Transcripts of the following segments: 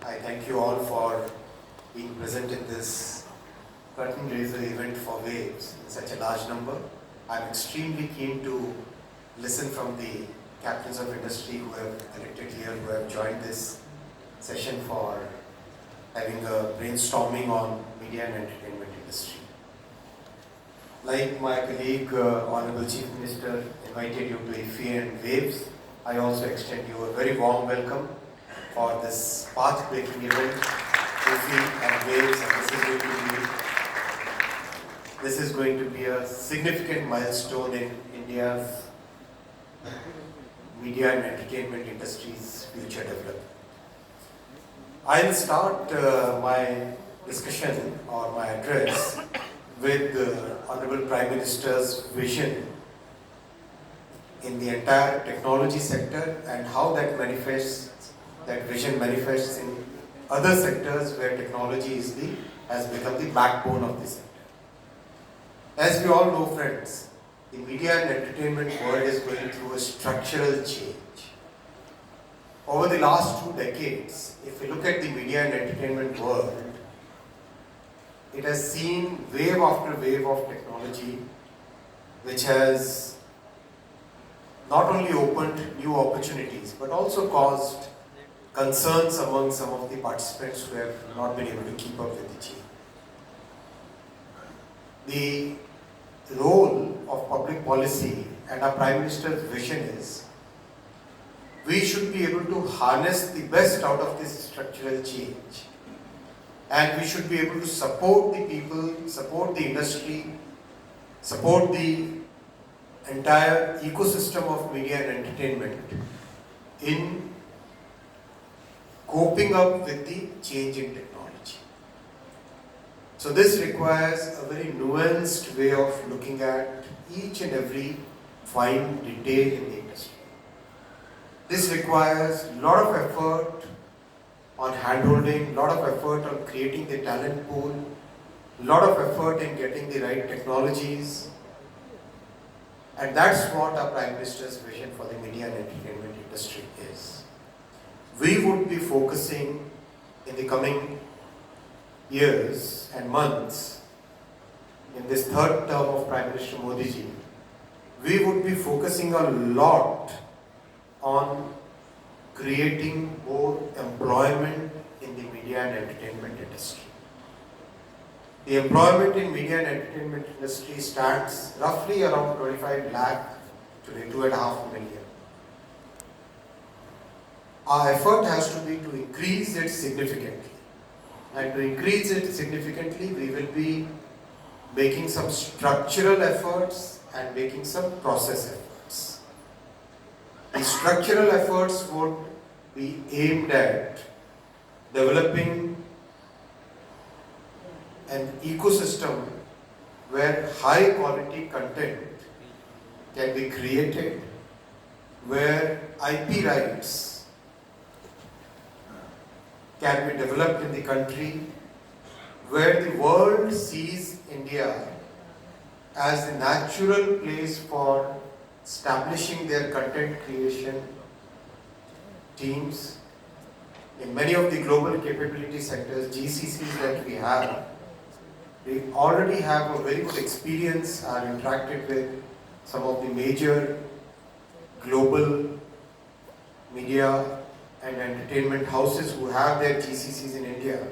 I thank you all for being present in this curtain raiser event for Waves in such a large number. I'm extremely keen to listen from the captains of industry who have elected here, who have joined this session for having a brainstorming on media and entertainment industry. Like my colleague, Honorable Chief Minister, invited you to IFFI and Waves, I also extend you a very warm welcome for this path-breaking event, IFFI and Waves, and this is going to be a significant milestone in India's media and entertainment industry's future development. I'll start my discussion or my address with the Honorable Prime Minister's vision in the entire technology sector and how that vision manifests in other sectors where technology has become the backbone of the sector. As we all know, friends, the media and entertainment world is going through a structural change. Over the last 2 decades, if we look at the media and entertainment world, it has seen wave after wave of technology which has not only opened new opportunities but also caused concerns among some of the participants who have not been able to keep up with the change. The role of public policy and our Prime Minister's vision is we should be able to harness the best out of this structural change, and we should be able to support the people, support the industry, support the entire ecosystem of media and entertainment in coping up with the change in technology. So this requires a very nuanced way of looking at each and every fine detail in the industry. This requires a lot of effort on handholding, a lot of effort on creating the talent pool, a lot of effort in getting the right technologies, and that's what our Prime Minister's vision for the media and entertainment industry is. We would be focusing in the coming years and months, in this third term of Prime Minister Modi ji, we would be focusing a lot on creating more employment in the media and entertainment industry. The employment in media and entertainment industry stands roughly around 25 lakh today, 2.5 million. Our effort has to be to increase it significantly. And to increase it significantly, we will be making some structural efforts and making some process efforts. The structural efforts would be aimed at developing an ecosystem where high quality content can be created, where IP rights can be developed in the country, where the world sees India as the natural place for establishing their content creation teams. In many of the global capability sectors, GCCs that we already have a very good experience, are interacted with some of the major global media and entertainment houses who have their GCCs in India,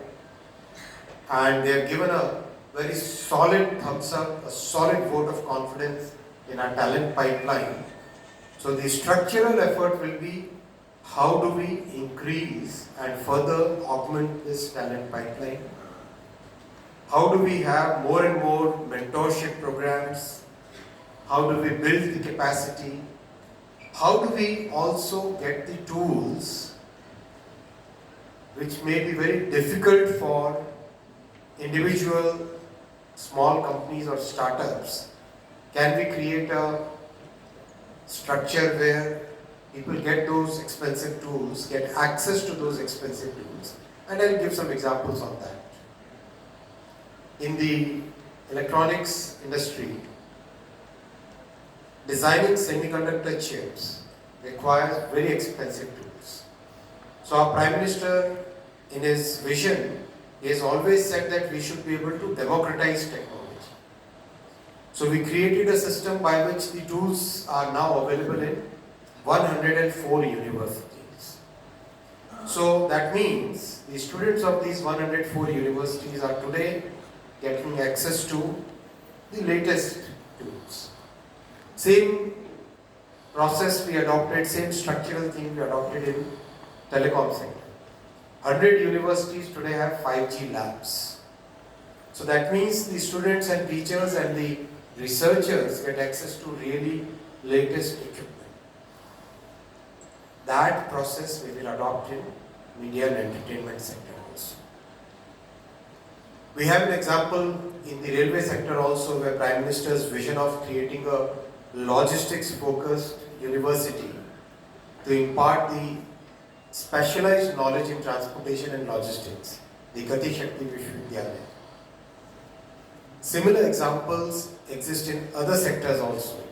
and they have given a very solid thumbs up, a solid vote of confidence in our talent pipeline. So the structural effort will be how do we increase and further augment this talent pipeline? How do we have more and more mentorship programs? How do we build the capacity? How do we also get the tools which may be very difficult for individual small companies or startups? Can we create a structure where people get those expensive tools, get access to those expensive tools? And I'll give some examples on that. In the electronics industry, designing semiconductor chips requires very expensive tools. So our Prime Minister in his vision, he has always said that we should be able to democratize technology. So we created a system by which the tools are now available in 104 universities. So that means the students of these 104 universities are today getting access to the latest tools. Same process we adopted, same structural thing we adopted in telecom sector. 100 universities today have 5G labs. So that means the students and teachers and the researchers get access to really latest equipment. That process we will adopt in media and entertainment sector also. We have an example in the railway sector also, where Prime Minister's vision of creating a logistics focused university to impart the specialized knowledge in transportation and logistics, the Gati Shakti Vishwavidyalaya. Similar examples exist in other sectors also.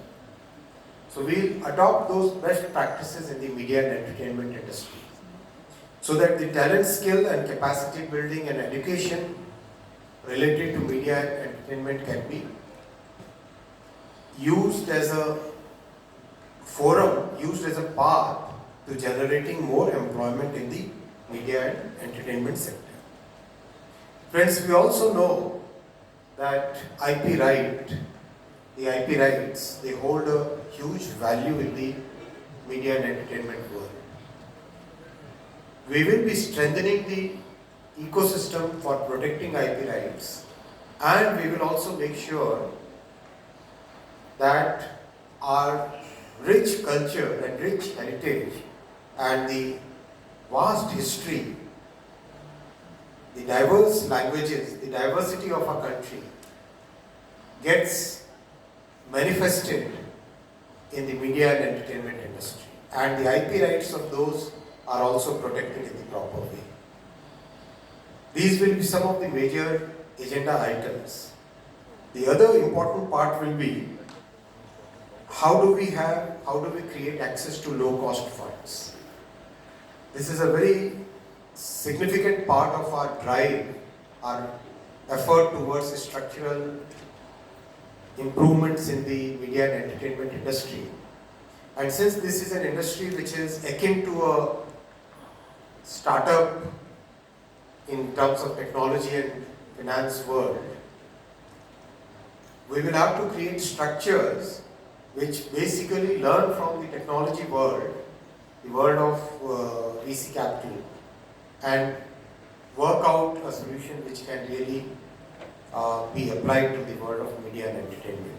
So we'll adopt those best practices in the media and entertainment industry, so that the talent, skill and capacity building and education related to media and entertainment can be used as a forum, used as a path to generating more employment in the media and entertainment sector. Friends, we also know that the IP rights, they hold a huge value in the media and entertainment world. We will be strengthening the ecosystem for protecting IP rights, and we will also make sure that our rich culture and rich heritage and the vast history, the diverse languages, the diversity of our country gets manifested in the media and entertainment industry, and the IP rights of those are also protected in the proper way. These will be some of the major agenda items. The other important part will be how do we create access to low cost funds. This is a very significant part of our drive, our effort towards structural improvements in the media and entertainment industry. And since this is an industry which is akin to a startup in terms of technology and finance world, we will have to create structures which basically learn from the technology world, the world of VC capital, and work out a solution which can really be applied to the world of media and entertainment.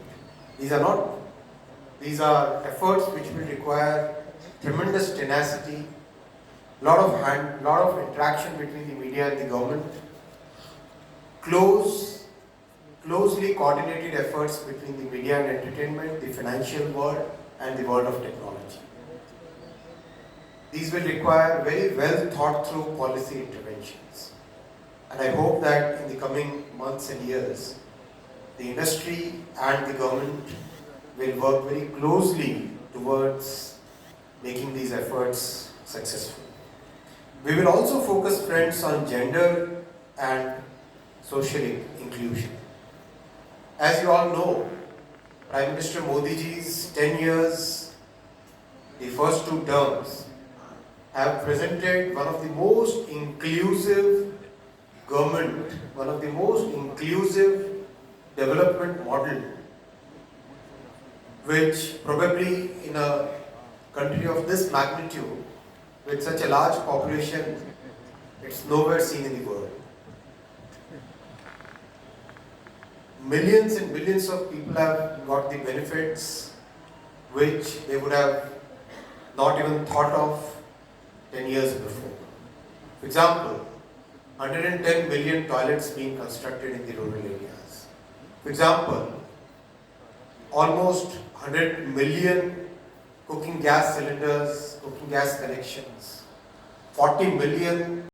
These are efforts which will require tremendous tenacity, lot of interaction between the media and the government, closely coordinated efforts between the media and entertainment, the financial world, and the world of technology. These will require very well thought through policy interventions. And I hope that in the coming months and years, the industry and the government will work very closely towards making these efforts successful. We will also focus, friends, on gender and social inclusion. As you all know, Prime Minister Modi ji's 10 years, the first 2 terms, have presented one of the most inclusive government, one of the most inclusive development model, which probably in a country of this magnitude, with such a large population, it's nowhere seen in the world. Millions and millions of people have got the benefits which they would have not even thought of 10 years before. For example, 110 million toilets being constructed in the rural areas. For example, almost 100 million cooking gas cylinders, cooking gas connections, 40 million